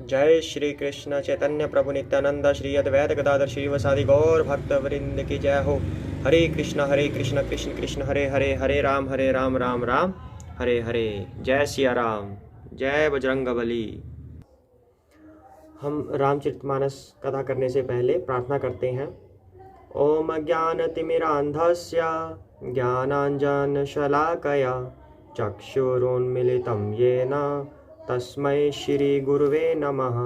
जय श्री कृष्ण चैतन्य प्रभु नित्यानंद श्री अद्वैत गदाधर श्रीवासादि गौर भक्त वृंद की जय हो। हरे कृष्ण कृष्ण कृष्ण हरे हरे, हरे राम राम राम हरे हरे। जय सिया राम, जय बजरंगबली। हम रामचरितमानस कथा करने से पहले प्रार्थना करते हैं। ओम ज्ञानतिमिरान्धस्य ज्ञानाञ्जनशलाकया चक्षुरुन्मीलितं येन तस्मै श्रीगुरुवे नमः।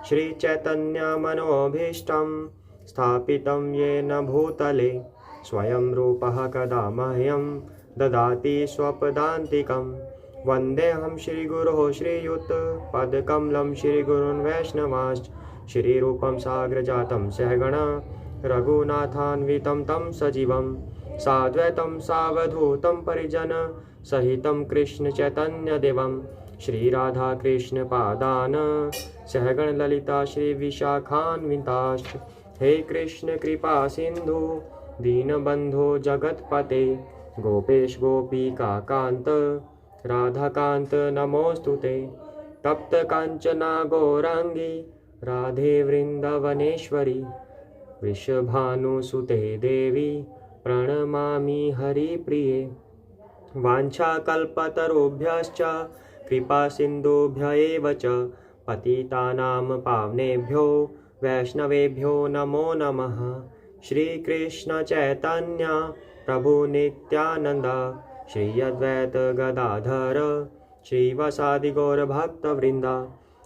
श्रीचैतन्यमनोभीष्टं स्थापितं येन भूतले स्वयं रूपः कदा मह्यं ददाति स्वपदान्तिकं। वन्देऽहं श्रीगुरोः श्रीयुतपदकमलं श्रीगुरून् वैष्णवांश्च श्रीरूपं साग्रजातं सहगण रघुनाथान्वितं तं सजीवं साद्वैतं सावधूतं परिजन सहितं कृष्ण चैतन्यदेवं श्रीराधाकृष्णपादान् सहगण ललिता श्रीविशाखान्विताश्च। हे कृष्ण कृपा सिन्धु दीनबन्धो जगत्पते गोपेश गोपिका कान्त राधाकान्त नमोऽस्तुते। तप्त काञ्चना गौरांगी राधे वृन्दावनेश्वरी वृषभानुसुते देवी प्रणमामि हरिप्रिये। वाञ्छाकल्पतरुभ्यश्च कृपा सिन्धुभ्य एव च पतितानां पावनेभ्यो वैष्णवेभ्यो नमो नमः। श्रीकृष्ण चैतन्य प्रभु नित्यानंद श्री अद्वैत गदाधर श्रीवासादि गौर भक्तवृंद।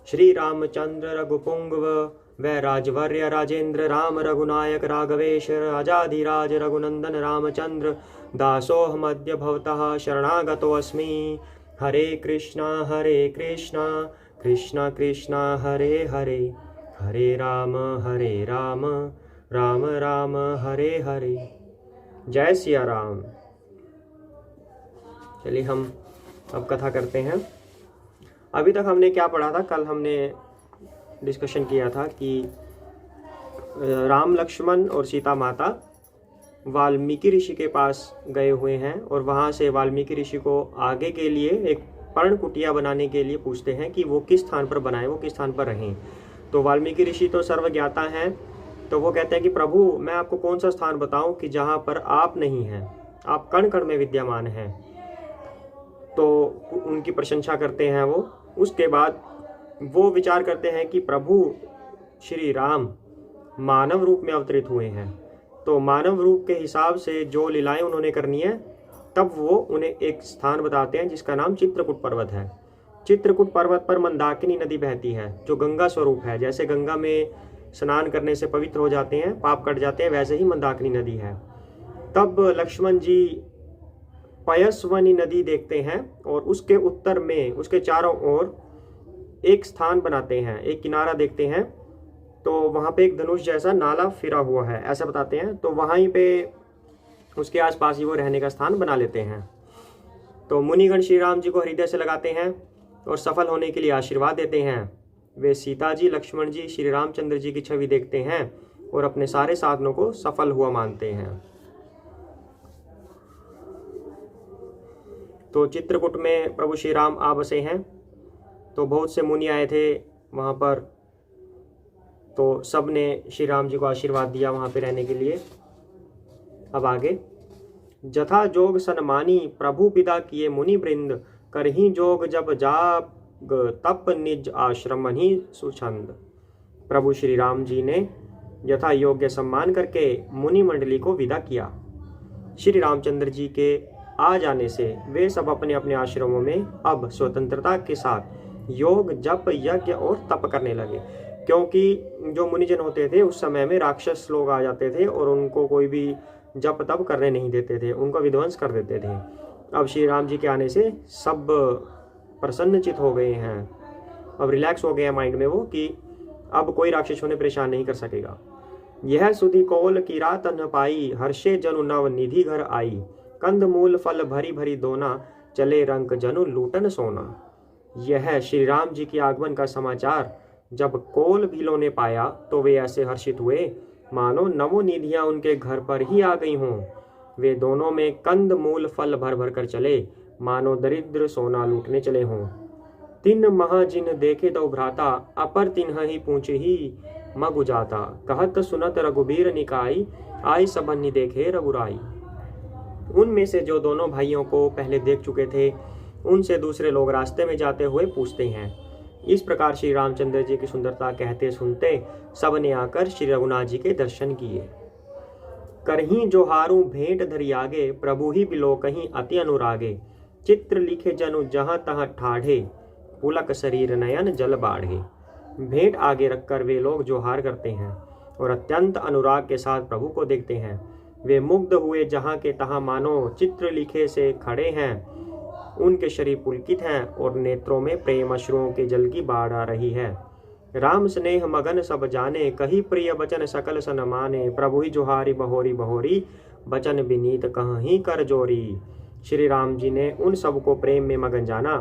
श्री रामचंद्र रघुपुंगव वैराजवर्य राजेंद्र राम रघुनायक राघवेश राजाधिराज रघुनंदन रामचंद्र दासोऽहमद्य भवतः शरणागतोऽस्मि। हरे कृष्णा कृष्णा कृष्णा हरे हरे, हरे राम राम राम हरे हरे। जय सिया राम। चलिए हम अब कथा करते हैं। अभी तक हमने क्या पढ़ा था? कल हमने डिस्कशन किया था कि राम लक्ष्मण और सीता माता वाल्मीकि ऋषि के पास गए हुए हैं और वहाँ से वाल्मीकि ऋषि को आगे के लिए एक पर्ण कुटिया बनाने के लिए पूछते हैं कि वो किस स्थान पर बनाएं, वो किस स्थान पर रहें। तो वाल्मीकि ऋषि तो सर्वज्ञाता हैं, तो वो कहते हैं कि प्रभु मैं आपको कौन सा स्थान बताऊं कि जहाँ पर आप नहीं हैं, आप कण कण में विद्यमान हैं। तो उनकी प्रशंसा करते हैं वो। उसके बाद वो विचार करते हैं कि प्रभु श्री राम मानव रूप में अवतरित हुए हैं, तो मानव रूप के हिसाब से जो लीलाएं उन्होंने करनी है, तब वो उन्हें एक स्थान बताते हैं जिसका नाम चित्रकूट पर्वत है। चित्रकूट पर्वत पर मंदाकिनी नदी बहती है जो गंगा स्वरूप है। जैसे गंगा में स्नान करने से पवित्र हो जाते हैं, पाप कट जाते हैं, वैसे ही मंदाकिनी नदी है। तब लक्ष्मण जी पयस्वनी नदी देखते हैं और उसके उत्तर में उसके चारों ओर एक स्थान बनाते हैं, एक किनारा देखते हैं। तो वहाँ पे एक धनुष जैसा नाला फिरा हुआ है, ऐसा बताते हैं। तो वहीं पे उसके आसपास ही वो रहने का स्थान बना लेते हैं। तो मुनिगण श्री राम जी को हृदय से लगाते हैं और सफल होने के लिए आशीर्वाद देते हैं। वे सीता जी, लक्ष्मण जी, श्री रामचंद्र जी की छवि देखते हैं और अपने सारे साधनों को सफल हुआ मानते हैं। तो चित्रकूट में प्रभु श्री राम आ बसे हैं। तो बहुत से मुनि आए थे वहाँ पर, तो सब ने श्री राम जी को आशीर्वाद दिया वहाँ पे रहने के लिए। अब आगे, जथा जोग सन्मानी प्रभु पिता किए मुनि वृंद करही जोग जब जाग तप निज आश्रम ही सुछंद। प्रभु श्री राम जी ने यथा योग्य सम्मान करके मुनि मंडली को विदा किया। श्री रामचंद्र जी के आ जाने से वे सब अपने अपने आश्रमों में अब स्वतंत्रता के साथ योग जप यज्ञ और तप करने लगे। क्योंकि जो मुनिजन होते थे उस समय में राक्षस लोग आ जाते थे और उनको कोई भी जप तप करने नहीं देते थे, उनका विध्वंस कर देते थे। अब श्री राम जी के आने से सब प्रसन्नचित हो गए हैं, अब रिलैक्स हो गए हैं माइंड में वो कि अब कोई राक्षस उन्हें परेशान नहीं कर सकेगा। यह सुधि कोल की रात न पाई हर्षे जनु नव निधि घर आई। कंद मूल फल भरी भरी दोना चले रंक जनु लूटन सोना। यह श्री राम जी के आगमन का समाचार जब कोल भीलों ने पाया तो वे ऐसे हर्षित हुए मानो नवों निधियां उनके घर पर ही आ गई हों। वे दोनों में कंद मूल फल भर भर कर चले मानो दरिद्र सोना लूटने चले हों। तिन महा जिन देखे दो भ्राता, अपर तिन्ह ही पूछे ही मगु जाता। कहत सुनत रघुबीर निकाई, आई सबन्नी देखे रघुराई। उनमें से जो दोनों भाइयों को पहले देख चुके थे, उनसे दूसरे लोग रास्ते में जाते हुए पूछते हैं। इस प्रकार श्री रामचंद्र जी की सुंदरता कहते सुनते सबने आकर श्री रघुनाथ जी के दर्शन किए। करही जो हारू भेंट धरी आगे, प्रभु ही बिलो कहीं अति अनुरागे। चित्र लिखे जनु जहां तहां ठाढ़े, पुलक शरीर नयन जल बाढ़े। भेंट आगे रखकर वे लोग जोहार करते हैं और अत्यंत अनुराग के साथ प्रभु को देखते हैं। वे मुग्ध हुए जहां के तहां मानो चित्र लिखे से खड़े हैं। उनके शरीर पुलकित हैं और नेत्रों में प्रेम अश्रुओं के जल की बाढ़ आ रही है। राम स्नेह मगन सब जाने, कही प्रिय बचन सकल सन माने। प्रभु ही जोहारी बहोरी बहोरी, बचन विनीत कहीं कर जोरी। श्री राम जी ने उन सबको प्रेम में मगन जाना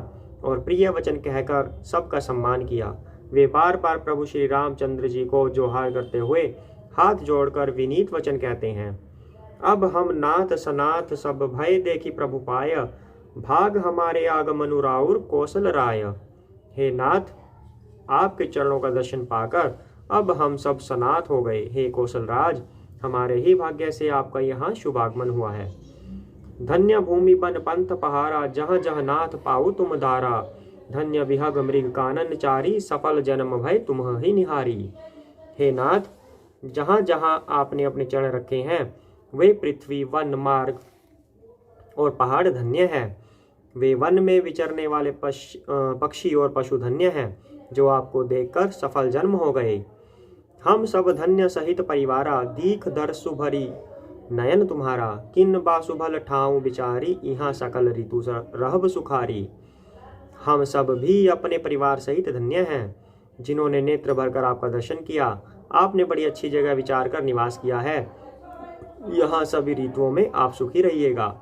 और प्रिय वचन कहकर सबका सम्मान किया। वे बार बार प्रभु श्री रामचंद्र जी को जोहार करते हुए हाथ जोड़कर विनीत वचन कहते हैं। अब हम नाथ सनाथ सब भय देखी प्रभु पाय, भाग हमारे आगमनु राउर कौशल राय। हे नाथ, आपके चरणों का दर्शन पाकर अब हम सब सनाथ हो गए। हे कौशल राज, हमारे ही भाग्य से आपका यहाँ शुभ आगमन हुआ है। धन्य भूमि बन पंथ पहारा, जहाँ जहाँ नाथ पाऊ तुम धारा। धन्य विहग मृग कानन चारी, सफल जन्म भय तुम ही निहारी। हे नाथ, जहाँ जहाँ आपने अपने चरण रखे हैं वे पृथ्वी वन मार्ग और पहाड़ धन्य है। वे वन में विचरने वाले पक्षी और पशु धन्य हैं, जो आपको देखकर सफल जन्म हो गए। हम सब धन्य सहित परिवारा, दीख दर्शु भरी नयन तुम्हारा। किन बासुभल ठाऊं बिचारी, यहाँ सकल ऋतु रहब सुखारी। हम सब भी अपने परिवार सहित धन्य हैं, जिन्होंने नेत्र भरकर आपका दर्शन किया। आपने बड़ी अच्छी जगह विचार कर निवास किया है। यहाँ सभी ऋतुओं में आप सुखी रहिएगा।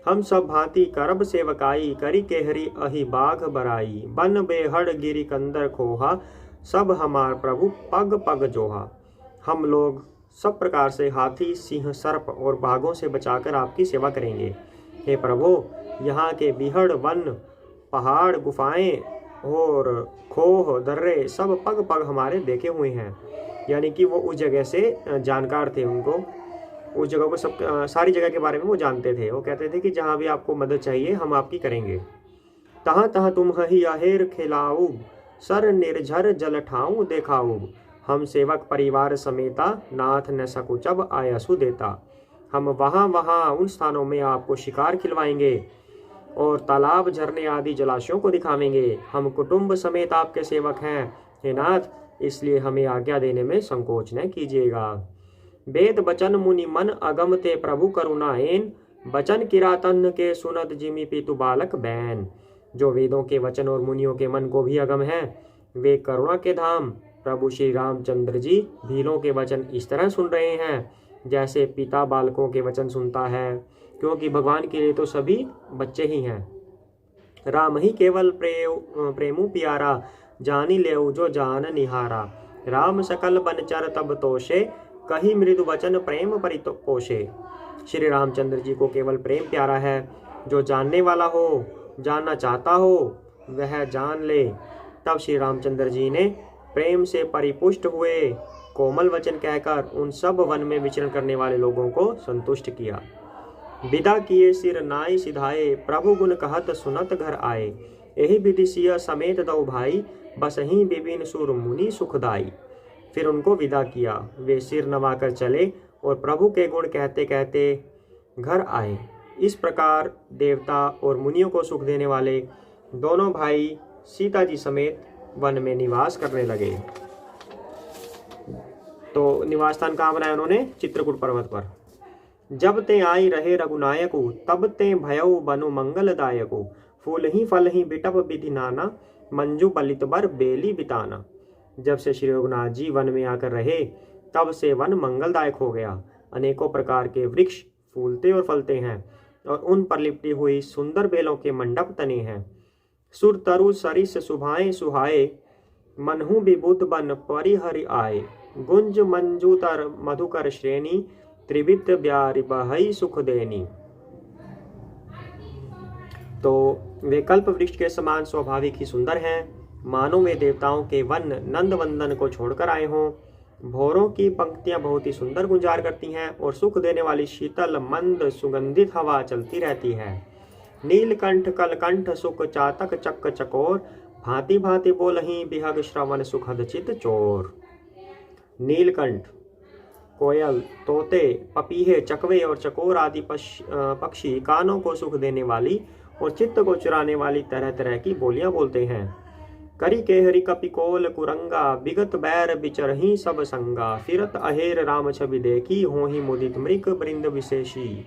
हम सब भांति करब सेवकाई, करी केहरी अहि बाघ बराई। बन बेहड़ गिरी कंदर खोहा, सब हमार प्रभु पग पग जोहा। हम लोग सब प्रकार से हाथी, सिंह, सर्प और बाघों से बचाकर आपकी सेवा करेंगे। हे प्रभु, यहाँ के बिहड़, वन, पहाड़, गुफाएं और खोह, दर्रे सब पग पग हमारे देखे हुए हैं। यानी कि वो उस जगह से जानकार थे, उनको उस जगह को सब सारी जगह के बारे में वो जानते थे। वो कहते थे कि जहाँ भी आपको मदद चाहिए हम आपकी करेंगे। तहाँ तहाँ तुम ही आहेर खिलाऊ, सर निर्झर जल ठाऊं देखाऊ। हम सेवक परिवार समेता, नाथ न सकुचब आयसु देता। हम वहाँ वहाँ उन स्थानों में आपको शिकार खिलवाएंगे और तालाब, झरने आदि जलाशयों को दिखावेंगे। हम कुटुंब समेत आपके सेवक हैं हे नाथ, इसलिए हमें आज्ञा देने में संकोच न कीजिएगा। वेद बचन मुनि मन अगम ते प्रभु करुणाएन, बचन किरातन के सुनत जिमि पितु बालक बैन। जो वेदों के वचन और मुनियों के मन को भी अगम है, वे करुणा के धाम प्रभु श्री रामचंद्र जी भीलों के वचन इस तरह सुन रहे हैं जैसे पिता बालकों के वचन सुनता है, क्योंकि भगवान के लिए तो सभी बच्चे ही हैं। राम ही केवल प्रेमु प्यारा, जानी लेऊ जो जान निहारा। राम सकल बनचर तब तोषे, कही मृदु वचन प्रेम परितोषे। श्री रामचंद्र जी को केवल प्रेम प्यारा है। जो जानने वाला हो, जानना चाहता हो, वह जान ले। तब श्री रामचंद्र जी ने प्रेम से परिपुष्ट हुए कोमल वचन कहकर उन सब वन में विचरण करने वाले लोगों को संतुष्ट किया। विदा किए सिर नाई सिधाए, प्रभु गुण कहत सुनत घर आए। यही विधि सिय समेत दो भाई, बस ही विपिन सुर मुनि सुखदाई। फिर उनको विदा किया। वे सिर नवाकर चले और प्रभु के गुण कहते कहते घर आए। इस प्रकार देवता और मुनियों को सुख देने वाले दोनों भाई सीता जी समेत वन में निवास करने लगे। तो निवास स्थान कहाँ बनाया उन्होंने? चित्रकूट पर्वत पर। जब ते आई रहे रघुनायको, तब ते भयउ बनु मंगलदायको। फूल ही फल ही बिटप विधि नाना, मंजू पलित बर बेली बिताना। जब से श्री रघुनाथ जी वन में आकर रहे, तब से वन मंगलदायक हो गया। अनेकों प्रकार के वृक्ष फूलते और फलते हैं और उन पर लिपटी हुई सुंदर बेलों के मंडप तने हैं। सुर तरु सरिस सुभाए सुहाए, मनहु विबुध बन परिहरि आए। गुंज मंजूतर मधुकर श्रेणी, त्रिवित ब्यारि बहई सुख देनी। तो वे कल्प वृक्ष के समान स्वाभाविक ही सुंदर हैं, मानो वे देवताओं के वन नंद वंदन को छोड़कर आए हों। भौरों की पंक्तियां बहुत ही सुंदर गुंजार करती हैं और सुख देने वाली शीतल मंद सुगंधित हवा चलती रहती है। नीलकंठ कलकंठ सुख चातक चक्क चकोर, भांति भांति बोलहीं बिहग श्रवण सुखद चित चोर। नीलकंठ कोयल, तोते, पपीहे, चकवे और चकोर आदि पक्षी कानों को सुख देने वाली और चित्त को चुराने वाली तरह तरह की बोलियां बोलते हैं। करी केहरी कपिकोल कुरंगा, बिगत बैर बिचरही सब संगा, फिरत अहेर राम छवि देखी, होही मुदित मृग वृंद विशेषी।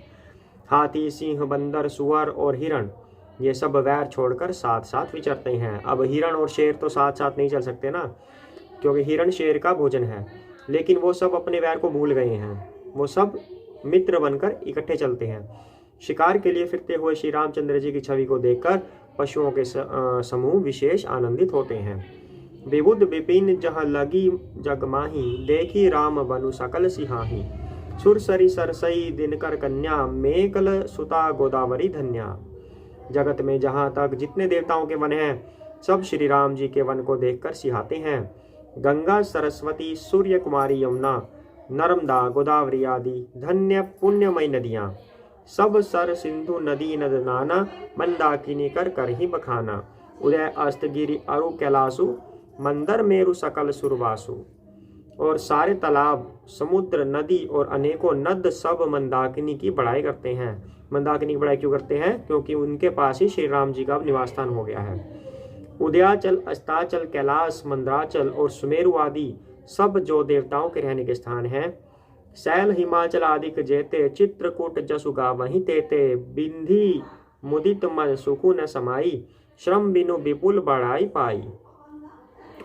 हाथी, सिंह, बंदर, सुअर और हिरण ये सब वैर छोड़कर साथ साथ विचरते हैं। अब हिरण और शेर तो साथ साथ नहीं चल सकते ना, क्योंकि हिरण शेर का भोजन है, लेकिन वो सब अपने वैर को भूल गए हैं। वो सब मित्र बनकर इकट्ठे चलते हैं। शिकार के लिए फिरते हुए श्री रामचंद्र जी की छवि को देखकर पशुओं के समूह विशेष आनंदित होते हैं। विबुध विपिन जहाँ लगी जगमाही, देखी राम बनु सकल सिहाही। सुरसरी सरसई दिनकर कन्या, मेकल सुता गोदावरी धन्या। जगत में जहाँ तक जितने देवताओं के वन हैं, सब श्री राम जी के वन को देखकर सिहाते हैं। गंगा, सरस्वती, सूर्य कुमारी, यमुना, नर्मदा, गोदावरी आदि धन्य पुण्यमयी नदियाँ, सब सर सिंधु नदी नद नाना, मंदाकिनी कर ही बखाना। उदय अस्त गिरि अरु कैलासु, मंदर मेरु सकल सुरवासु। और सारे तालाब, समुद्र, नदी और अनेकों नद सब मंदाकिनी की बड़ाई करते हैं। मंदाकिनी की बड़ाई क्यों करते हैं? क्योंकि उनके पास ही श्री राम जी का निवास स्थान हो गया है। उदयाचल, अस्ताचल, कैलाश, मंदराचल और सुमेरु आदि सब जो देवताओं के रहने के स्थान हैं। शैल, हिमाचल आदि जेते, चित्रकूट जसु गावहीं तेते, बिंधी मुदित मन सुकून समाई, श्रम बिनु विपुल बढ़ाई पाई।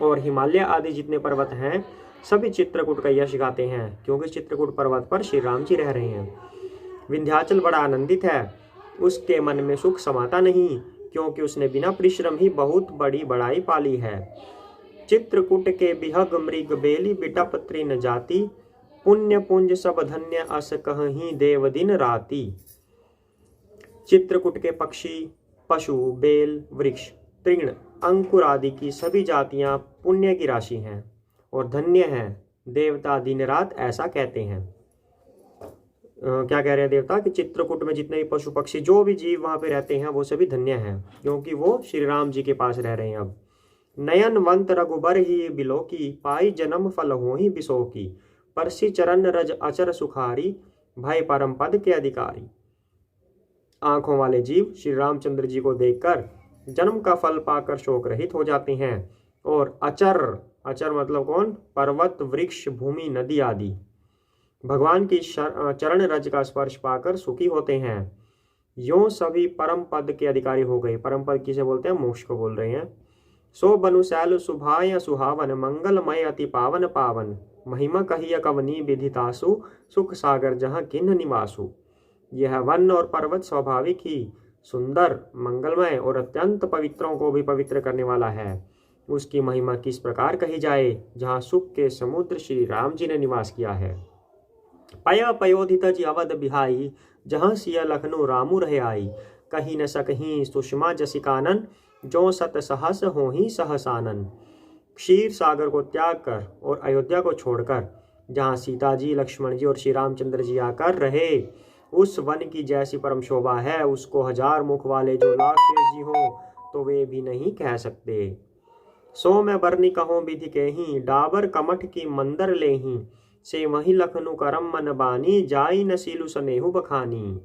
और हिमालय आदि जितने पर्वत हैं, सभी चित्रकूट का यश गाते हैं, क्योंकि चित्रकूट पर्वत पर श्री राम जी रह रहे हैं। विंध्याचल बड़ा आनंदित है, उसके मन में सुख समाता नहीं, क्योंकि उसने बिना परिश्रम ही बहुत बड़ी बड़ाई पाली है। चित्रकूट के बिहग मृग बेली, बिटप तृण जाति, पुण्य पुंज सब धन्य अस कहीं देव दिन राति। चित्रकूट के पक्षी, पशु, बेल, वृक्ष, तृण, अंकुर आदि की सभी जातियां पुण्य की राशि हैं और धन्य हैं। देवता दिन रात ऐसा कहते हैं। क्या कह रहे हैं देवता? कि चित्रकूट में जितने भी पशु पक्षी जो भी जीव वहां पे रहते हैं वो सभी धन्य हैं, क्योंकि वो श्री राम जी के पास रह रहे हैं। अब नयनवंत रघुबर ही बिलोकी, पाई जन्म फल हो ही बिसोकी, परसी चरण रज अचर सुखारी, भय परम पद के अधिकारी। आंखों वाले जीव श्री रामचंद्र जी को देखकर जन्म का फल पाकर शोक रहित हो जाते हैं। और अचर, अचर मतलब कौन? पर्वत, वृक्ष, भूमि, नदी आदि भगवान की चरण रज का स्पर्श पाकर सुखी होते हैं। यों सभी परम पद के अधिकारी हो गए। परम पद किसे बोलते हैं? मोक्ष को बोल रहे हैं। सो बनु शैल सुभाय सुहावन, मंगलमय अति पावन पावन, महिमा कहिय कवनी विदितासु, सुख सागर जहाँ किन्ह निवासु। यह वन और पर्वत स्वाभाविक ही सुंदर, मंगलमय और अत्यंत पवित्रों को भी पवित्र करने वाला है। उसकी महिमा किस प्रकार कही जाए, जहाँ सुख के समुद्र श्री राम जी ने निवास किया है। पय पयोधित जी अवध बिहाई, जहाँ सिया लखनऊ रामू रहे आई, कहीं न सकहीं सुषमा जसिकानन, जो सत सहस हो ही सहसानन। क्षीर सागर को त्याग कर और अयोध्या को छोड़कर जहाँ सीता जी, लक्ष्मण जी और श्री रामचंद्र जी आकर रहे, उस वन की जैसी परम शोभा है, उसको हजार मुख वाले जो लाक्षेष जी हो तो वे भी नहीं कह सकते। सो मैं बरनी कहूँ विधि के ही, डाबर कमठ की मंदर ले ही, से वही लखनऊ करम मन बानी, जाई न सीलू सनेहु बखानी।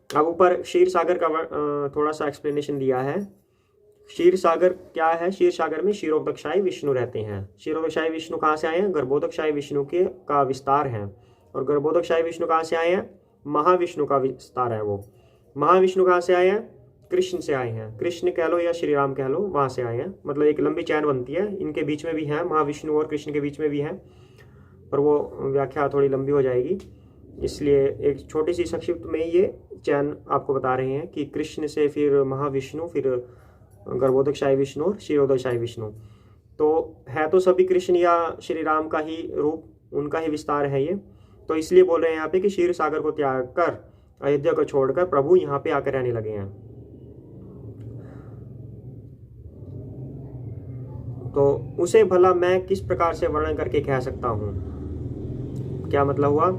अब ऊपर क्षीर सागर का थोड़ा सा एक्सप्लेनेशन दिया है। क्षीर सागर क्या है? क्षीर सागर में क्षीरोदकशाही विष्णु रहते हैं। क्षीरोदकशाही विष्णु कहाँ से आए हैं? गर्भोदकशाही विष्णु के का विस्तार है। और गर्भोदकशाही विष्णु कहाँ से आए हैं? महाविष्णु का विस्तार है। वो महाविष्णु कहाँ से आए हैं? कृष्ण से आए हैं। कृष्ण कह लो या श्री राम कह लो, वहाँ से आए हैं। मतलब एक लंबी चैन बनती है, इनके बीच में भी है, महाविष्णु और कृष्ण के बीच में भी है, पर वो व्याख्या थोड़ी लंबी हो जाएगी, इसलिए एक छोटी सी संक्षिप्त में ये चैन आपको बता रहे हैं कि कृष्ण से फिर महाविष्णु, फिर गर्भोदकशाही विष्णु और क्षीरोदकशाही विष्णु। तो है तो सभी कृष्ण या श्री राम का ही रूप, उनका ही विस्तार है ये। तो इसलिए बोल रहे हैं यहाँ पे कि क्षीर सागर को त्याग कर, अयोध्या को छोड़कर प्रभु यहाँ पे आकर रहने लगे हैं। तो उसे भला मैं किस प्रकार से वर्णन करके कह सकता हूँ। क्या मतलब हुआ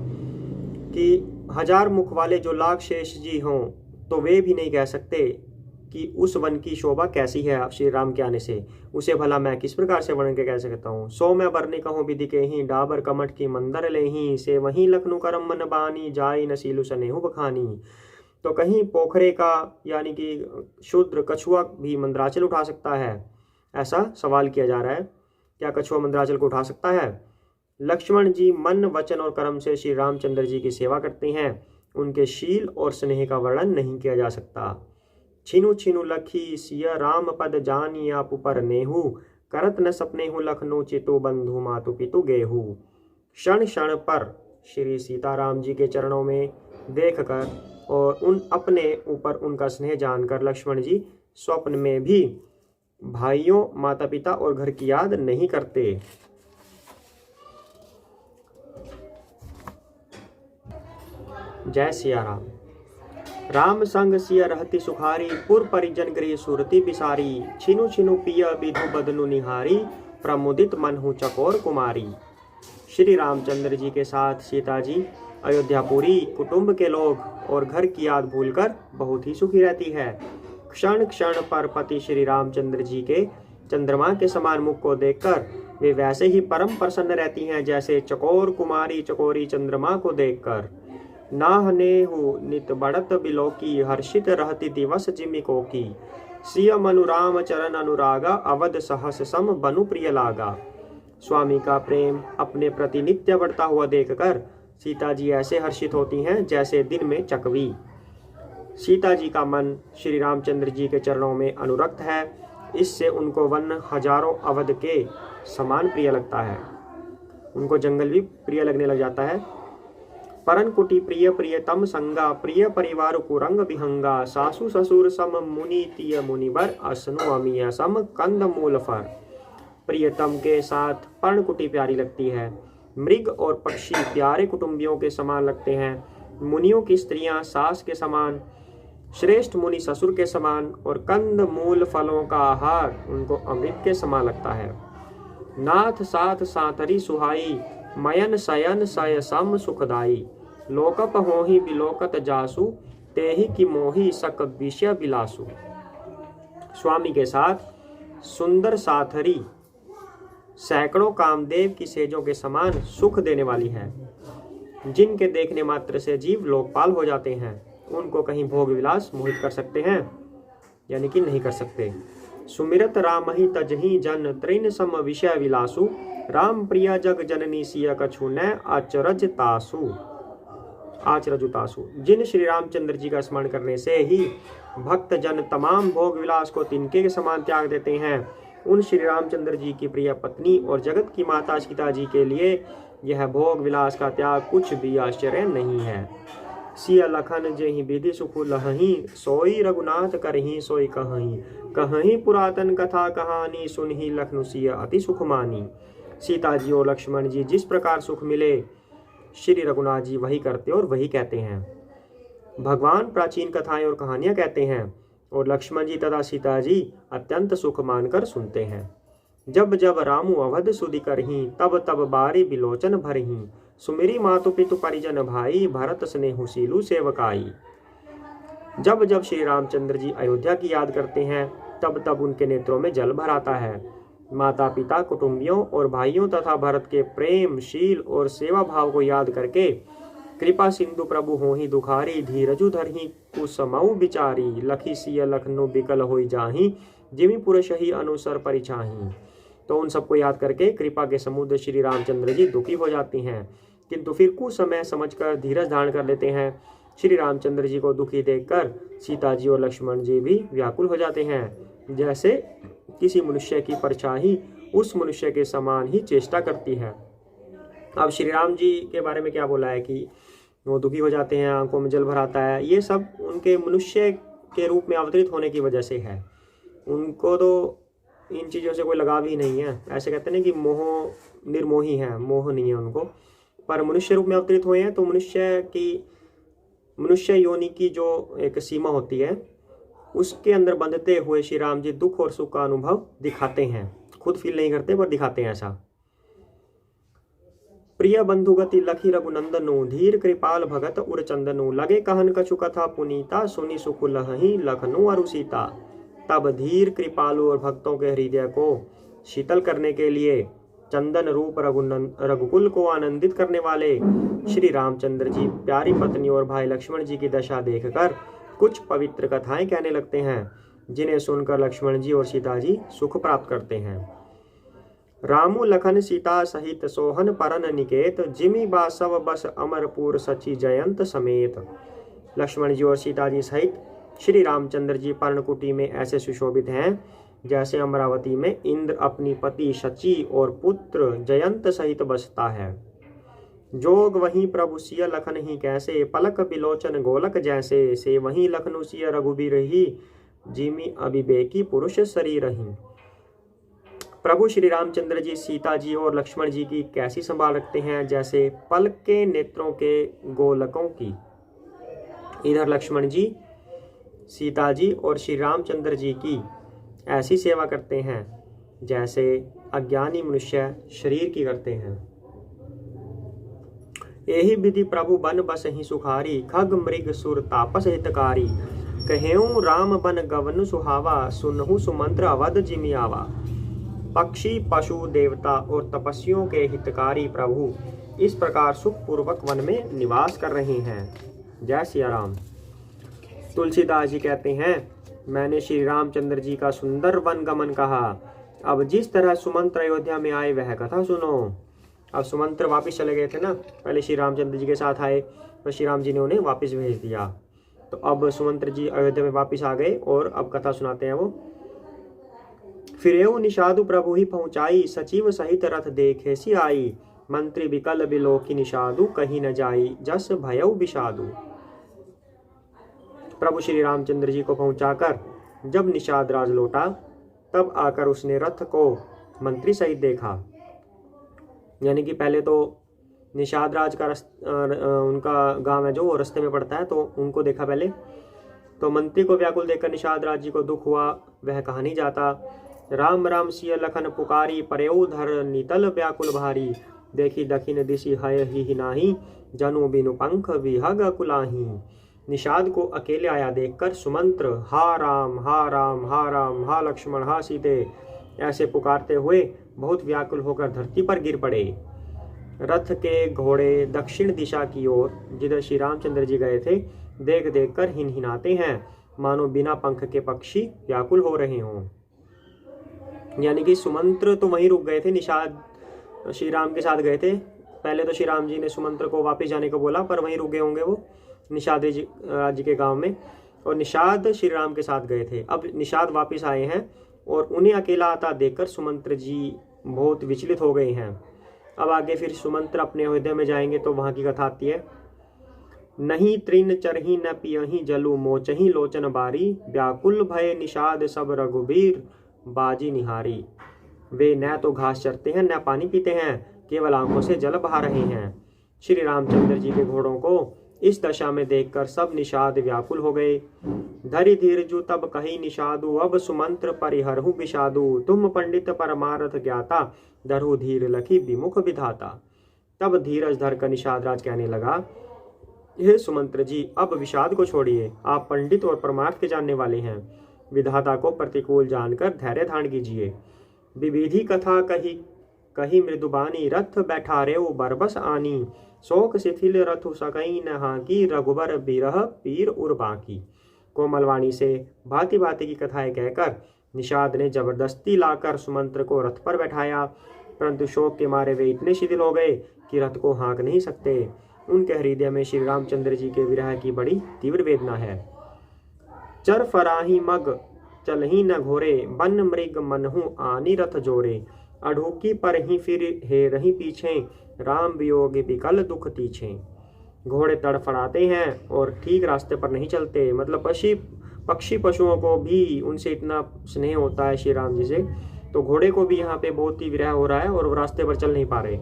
कि 1000 मुख वाले जो लाख शेष जी हों तो वे भी नहीं कह सकते कि उस वन की शोभा कैसी है श्री राम के आने से। उसे भला मैं किस प्रकार से वर्णन के कह सकता हूँ। सो मैं बरने कहूँ विधि के ही डाबर कमठ की मंदर ले ही से वहीं लखनऊ करम मन बानी जाई नसीलु सनेहु बखानी। तो कहीं पोखरे का यानी कि शूद्र कछुआ भी मंदराचल उठा सकता है, ऐसा सवाल किया जा रहा है। क्या कछुआ मंदराचल को उठा सकता है? लक्ष्मण जी मन वचन और कर्म से श्री रामचंद्र जी की सेवा करते हैं। उनके शील और स्नेह का वर्णन नहीं किया जा सकता। छिनु छिनु लखी सिया राम पद जानी आप पर नेहू करत न सपने हूँ लखनऊ चितु बंधु मातु पितु गेहू। क्षण क्षण पर श्री सीताराम जी के चरणों में देखकर और उन अपने ऊपर उनका स्नेह जानकर लक्ष्मण जी स्वप्न में भी भाइयों, माता पिता और घर की याद नहीं करते। जय सिया राम। राम संग सिया रहती सुखारी पुर परिजन गृह सुरती बिसारी। छिनु छिनु पिया विधु बदनु निहारी प्रमुदित मन हूँ चकोर कुमारी। श्री रामचंद्र जी के साथ सीता जी अयोध्यापुरी कुटुंब के लोग और घर की याद भूलकर बहुत ही सुखी रहती है। क्षण क्षण पर पति श्री रामचंद्र जी के चंद्रमा के समान मुख को देखकर वे वैसे ही परम प्रसन्न रहती हैं जैसे चकोर कुमारी चकोरी चंद्रमा को देखकर। नाहनेहु नित बढ़त बिलोकी हर्षित रहती दिवस जिमिको की। सिय मनु राम चरण अनुरागा अवध सहस सम बनु प्रिय लागा। स्वामी का प्रेम अपने प्रति नित्य बढ़ता हुआ देखकर सीता जी ऐसे हर्षित होती हैं जैसे दिन में चकवी। सीता जी का मन श्री रामचंद्र जी के चरणों में अनुरक्त है, इससे उनको वन हजारों अवध के समान प्रिय लगता है। उनको जंगल भी प्रिय लगने लग जाता है। परन कुटी प्रिय प्रियतम संगा प्रिय परिवार कुरंग विहंगा। सासु ससुर सम मुनि तिय मुनिवर असनु अमीय सम कंद मूल फर। प्रियतम के साथ पर्णकुटी प्यारी लगती है। मृग और पक्षी प्यारे कुटुंबियों के समान लगते हैं। मुनियों की स्त्रियां सास के समान, श्रेष्ठ मुनि ससुर के समान और कंद मूल फलों का आहार उनको अमृत के समान लगता है। नाथ साथ सातरी सुहाई मयन शयन सय सम सुखदाई। लोकप होहि बिलोकत जासु तेहि की मोहि सक विषय बिलासु। स्वामी के साथ सुंदर साथरी सैकड़ों कामदेव की सेजों के समान सुख देने वाली है, जिनके देखने मात्र से जीव लोकपाल हो जाते हैं। उनको कहीं भोग विलास मोहित कर सकते हैं यानी कि नहीं कर सकते। सुमिरत राम ही तजही जन त्रिन सम विषय विलासु। राम प्रिया जग जननी सिया कछु न आचरजुतासु। जिन श्री रामचंद्र जी का स्मरण करने से ही भक्त जन तमाम भोग विलास को तिनके के समान त्याग देते हैं, उन श्री रामचंद्र जी की प्रिय पत्नी और जगत की माता सीता जी के लिए यह भोग विलास का त्याग कुछ भी आश्चर्य नहीं है। सिया लखन जेहि विधि सुख लहही सोई रघुनाथ करही सोई कहही। कहही पुरातन कथा कहानी सुनही लखनु सिया अति सुख मानी। सीता जी और लक्ष्मण जी जिस प्रकार सुख मिले श्री रघुनाथ जी वही करते और वही कहते हैं। भगवान प्राचीन कथाएं और कहानियां कहते हैं और लक्ष्मण जी तथा सीता जी अत्यंत सुख मानकर सुनते हैं। जब जब रामू अवध सुधि करही तब तब बारी बिलोचन भरही। सुमेरी मातु पितु परिजन भाई भरत स्नेहु सीलु सेवकाई। जब जब श्री रामचंद्र जी अयोध्या की याद करते हैं तब तब उनके नेत्रों में जल भर आता है। माता पिता कुटुंबियों और भाइयों तथा भरत के प्रेम शील और सेवा भाव को याद करके कृपा सिंधु प्रभु होहि दुखारी। धीरजु धरही कुसमऊ बिचारी लखी सिय लखनु बिकल होई जाही जिमि पुरशही अनुसर परिछाही। तो उन सबको याद करके कृपा के समुद्र श्री रामचंद्र जी दुखी हो जाती हैं, किंतु फिर कुछ समय समझकर धीरज धारण कर लेते हैं। श्री रामचंद्र जी को दुखी देखकर सीता जी और लक्ष्मण जी भी व्याकुल हो जाते हैं, जैसे किसी मनुष्य की परछाई उस मनुष्य के समान ही चेष्टा करती है। अब श्री राम जी के बारे में क्या बोला है कि वो दुखी हो जाते हैं, आंखों में जल भर आता है। ये सब उनके मनुष्य के रूप में अवतरित होने की वजह से है। उनको तो इन चीज़ों से कोई लगाव ही नहीं है। ऐसे कहते हैं कि मोह निर्मोही है, मोह नहीं है उनको, पर मनुष्य रूप में अवतरित हुए हैं तो मनुष्य योनि की जो एक सीमा होती है उसके अंदर बंधते हुए श्री राम जी दुख और सुख का अनुभव दिखाते हैं खुद फील नहीं करते पर दिखाते हैं ऐसा। प्रिय बंधु गति लखी रघुनंदनु, धीर कृपाल भगत उर चंदनु, लगे कहन कछु कथा पुनीता, सुनी सुख लहही लखनु अरु सीता। तब धीर कृपालु और भक्तों के हृदय को शीतल करने के लिए चंदन रूप रघुकुल को आनंदित करने वाले श्री रामचंद्र जी प्यारी पत्नी और भाई लक्ष्मण जी की दशा देखकर कुछ पवित्र कथाएं कहने लगते हैं, जिन्हें सुनकर लक्ष्मण जी और सीता जी सुख प्राप्त करते हैं। रामु लखन सीता सहित सोहन परन निकेत, जिमी बासव बस अमरपुर सची जयंत समेत। लक्ष्मण जी और सीता जी सहित श्री रामचंद्र जी पर्णकुटी में ऐसे सुशोभित हैं जैसे अमरावती में इंद्र अपनी पति शची और पुत्र जयंत सहित बसता है। जोग वहीं प्रभु सिय लखन ही कैसे, पलक बिलोचन गोलक जैसे, से वहीं लखनु सिय रघुबीर ही, जिमी अभिवेकी पुरुष शरीर ही। प्रभु श्री रामचंद्र जी सीता जी और लक्ष्मण जी की कैसी संभाल रखते हैं, जैसे पलक के नेत्रों के गोलकों की। इधर लक्ष्मण जी सीता जी और श्री रामचंद्र जी की ऐसी सेवा करते हैं जैसे अज्ञानी मनुष्य शरीर की करते हैं। यही विधि प्रभु बन बस ही सुखारी, खग मृग सुर तापस हितकारी। कहेऊ राम बन गवन सुहावा, सुनहु सुमंत्र अवध जिमि आवा। पक्षी पशु देवता और तपस्वियों के हितकारी प्रभु इस प्रकार सुख पूर्वक वन में निवास कर रहे हैं। जय सिया राम। तुलसीदास जी कहते हैं, मैंने श्री रामचंद्र जी का सुंदर वन गमन कहा। अब जिस तरह सुमंत्र अयोध्या में आए वह कथा सुनो। अब सुमंत्र वापस चले गए थे ना, पहले श्री रामचंद्र जी के साथ आए तो श्री राम जी ने उन्हें वापस भेज दिया। तो अब सुमंत्र जी अयोध्या में वापस आ गए और अब कथा सुनाते हैं वो। फिरेऊ निषादु प्रभु ही पहुंचाई, सचिव सहित रथ देखे सी आई। मंत्री विकल बिलोकी निषादु, कहीं न जाई जस भयऊ विषादु। प्रभु श्री रामचंद्र जी को पहुंचाकर जब निषाद राज लौटा तब आकर उसने रथ को मंत्री सहित देखा। यानी कि पहले तो निषाद राज का उनका गांव है जो वो रास्ते में पड़ता है, तो उनको देखा पहले। तो मंत्री को व्याकुल देखकर निषाद राज जी को दुख हुआ, वह कहा नहीं जाता। राम राम सिय लखन पुकारी, परेऊ धर नितल व्याकुल भारी। देखी दखिन दिशि हय ही नाही, जनु बिनु पंख विहग कुलाही। निषाद को अकेले आया देखकर सुमंत्र हा राम हा राम हा राम हा लक्ष्मण हा सीते ऐसे पुकारते हुए बहुत व्याकुल होकर धरती पर गिर पड़े। रथ के घोड़े दक्षिण दिशा की ओर जिधर श्री रामचंद्र जी गए थे देख देख कर हिनहिनाते हैं, मानो बिना पंख के पक्षी व्याकुल हो रहे हों। यानी कि सुमंत्र तो वहीं रुक गए थे, निषाद श्री राम के साथ गए थे। पहले तो श्री राम जी ने सुमंत्र को वापस जाने को बोला, पर वहीं रुक गए होंगे वो निषाद जी के गांव में, और निषाद श्री राम के साथ गए थे। अब निषाद वापस आए हैं और उन्हें अकेला आता देखकर सुमंत्र जी बहुत विचलित हो गए हैं। अब आगे फिर सुमंत्र अपने अयोध्या में जाएंगे तो वहां की कथा आती है। नहीं तृण चरही न पियही जलु, मोचही लोचन बारी। व्याकुल भय निषाद सब रघुबीर, बाजी निहारी। वे न तो घास चरते हैं न पानी पीते हैं, केवल आंखों से जल बहा रहे हैं। श्री रामचंद्र जी के घोड़ों को इस दशा में देखकर सब निषाद व्याकुल हो गए। धरि धीरजु तब कही निषादु, अब सुमंत्र परिहरहु विषादु। तुम पंडित परमारथ ज्ञाता, धरहु धीर लखी विमुख विधाता। तब धीरज धर कर निषाद राज कहने लगा, हे सुमंत्र जी, अब विषाद को छोड़िए, आप पंडित और परमार्थ के जानने वाले हैं। विधाता को प्रतिकूल जानकर धैर्य धारण कीजिए। विविधि कथा कही कही मृदुबानी, रथ बैठारे बरबस आनी। शोक शिथिल रथु सकई न हाकी, रघुबर बिरह पीर उर बाकी। कोमलवाणी से भांति भांति की कथाएं कहकर निषाद ने जबरदस्ती लाकर सुमंत्र को रथ पर बैठाया, परंतु शोक के मारे वे इतने शिथिल हो गए कि रथ को हाँक नहीं सकते। उनके हृदय में श्री रामचंद्र जी के विरह की बड़ी तीव्र वेदना है। चर फराही मग चलही न घोरे, बन मृग मनहु आनी रथ जोरे। अढ़ूकी पर ही फिर हे रही पीछे, राम वियोग विकल दुख तीछे। घोड़े तड़फड़ाते हैं और ठीक रास्ते पर नहीं चलते। मतलब पक्षी पशुओं को भी उनसे इतना स्नेह होता है श्री राम जी से, तो घोड़े को भी यहाँ पे बहुत ही विरह हो रहा है और वो रास्ते पर चल नहीं पा रहे,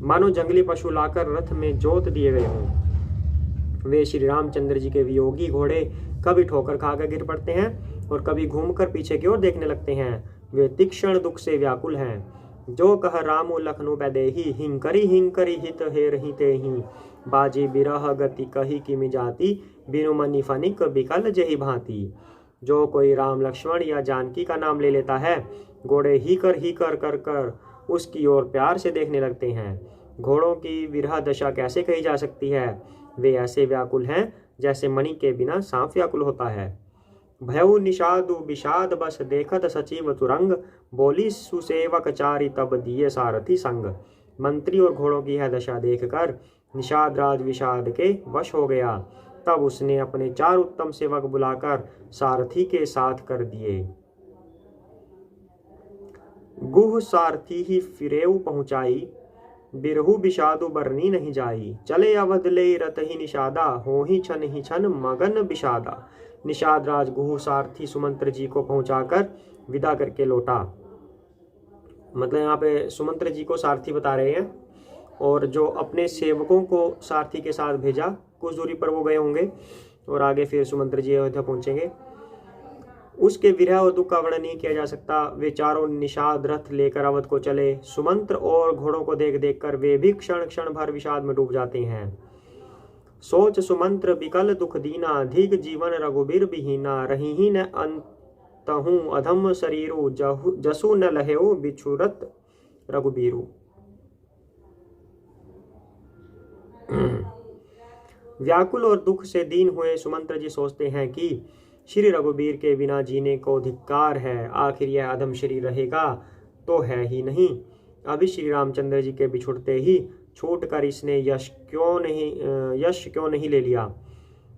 मानो जंगली पशु लाकर रथ में जोत दिए गए हों। वे श्री रामचंद्र जी के वियोगी घोड़े कभी ठोकर खाकर गिर पड़ते हैं और कभी घूमकर पीछे की ओर देखने लगते हैं, वे तीक्ष्ण दुख से व्याकुल हैं। जो कह रामो लखनऊ बैदेही, हिंकरी हित हेर हिते ही, बाजी बिरह गति कही की मिजाती, बिनु मनि फनिक बिकल जही भांति। जो कोई राम लक्ष्मण या जानकी का नाम ले लेता है, घोड़े ही कर कर उसकी ओर प्यार से देखने लगते हैं। घोड़ों की विरह दशा कैसे कही जा सकती है? वे ऐसे व्याकुल हैं जैसे मणि के बिना सांप व्याकुल होता है। भयउ निषादु विषाद बस देखत सचिव तुरंग, बोली सुसेवक चारि तब दिए सारथी संग। मंत्री और घोड़ों की यह दशा देखकर निषाद राज विषाद के वश हो गया। तब उसने अपने 4 उत्तम सेवक बुलाकर सारथी के साथ कर दिए। गुह सारथी ही फिरेऊ पहुंचाई, बिरहु विषादु बरनी नहीं जाई। चले अवध ले रत ही निषादा, हो ही छन मगन विषादा। निषाद राज गुह सारथी सुमंत्र जी को पहुंचाकर विदा करके लौटा। मतलब यहाँ पे सुमंत्र जी को सारथी बता रहे हैं, और जो अपने सेवकों को सारथी के साथ भेजा, कुछ दूरी पर वो गए होंगे और आगे फिर सुमंत्र जी अयोध्या पहुंचेंगे। उसके विरह और दुख का वर्णन नहीं किया जा सकता। वे चारों निषाद रथ लेकर अवध को चले। सुमंत्र और घोड़ों को देख देख कर वे भी क्षण क्षण भर विषाद में डूब जाते हैं। सोच सुमंत्र विकल दुख दीना, धीग जीवन रघुबीर बिहीना। रही ही न अंतहु अधम शरीरु, जसु न लहेउ बिछुरत रघुबीरु। व्याकुल और दुख से दीन हुए सुमंत्र जी सोचते हैं कि श्री रघुबीर के बिना जीने को धिक्कार है। आखिर यह अधम शरीर रहेगा तो है ही नहीं। अभी श्री रामचंद्र जी के बिछुड़ते ही छूट कर इसने यश क्यों नहीं ले लिया।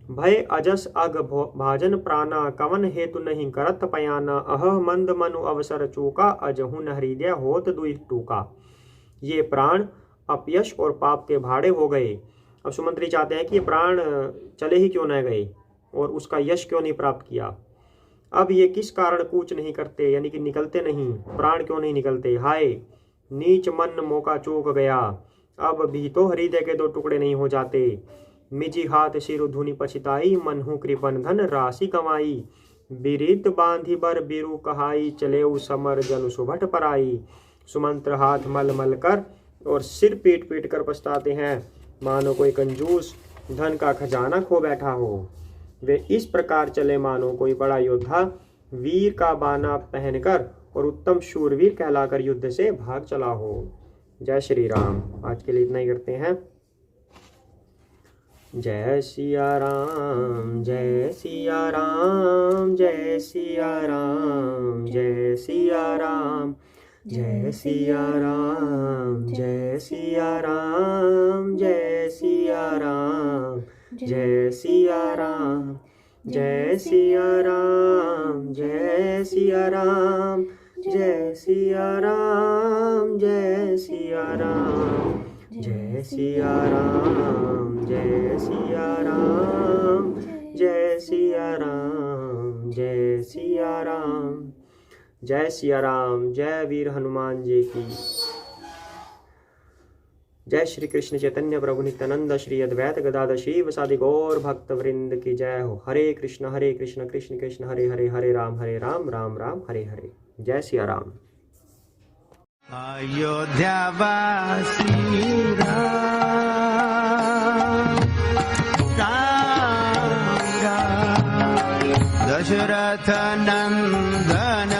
भय अजस अग भाजन प्राणा, कवन हेतु नहीं करत पयाना। अह मंद मनु अवसर चूका, अजहु न हृदय होत दुई टूका। ये प्राण अपयश और पाप के भाड़े हो गए। अब सुमंत्री चाहते हैं कि ये प्राण चले ही क्यों न गए और उसका यश क्यों नहीं प्राप्त किया। अब ये किस कारण कूच नहीं करते, यानी कि निकलते नहीं, प्राण क्यों नहीं निकलते। हाय नीच मन मौका चूक गया, अब भी तो हृदय के 2 टुकड़े नहीं हो जाते। मिजी हाथ सिर धुनि पछिताई, मनहु कृपन धन राशि कमाई। बिरित बांधी बर बिरु कहाई, चले समर जनु सुभट पराई। सुमंत्र हाथ मल मल कर और सिर पीट पीट कर पछताते हैं, मानो कोई कंजूस धन का खजाना खो बैठा हो। वे इस प्रकार चले मानो कोई बड़ा योद्धा वीर का बाना पहनकर और उत्तम शूरवीर कहलाकर युद्ध से भाग चला हो। जय श्री राम। आज के लिए इतना ही करते हैं। जय सिया राम, जय सिया राम, जय सिया राम, जय सिया राम, जय सिया राम, जय सिया राम, जय सिया राम, जय सिया राम, जय सिया राम, जय सिया राम, जय सिया राम, जय सिया राम, जय सिया राम, जय सिया राम, जय सिया राम, जय सिया राम। जय सिया राम। जय वीर हनुमान जी की। जय श्री कृष्ण चैतन्य प्रभु नित्यानंद, श्री अद्वैत गदाधर शिव सादि गौर भक्त वृंद की जय हो। हरे कृष्ण कृष्ण कृष्ण हरे हरे, हरे राम राम राम हरे हरे। जय सिया राम। अयोध्या वासी राम, दशरथ नंदन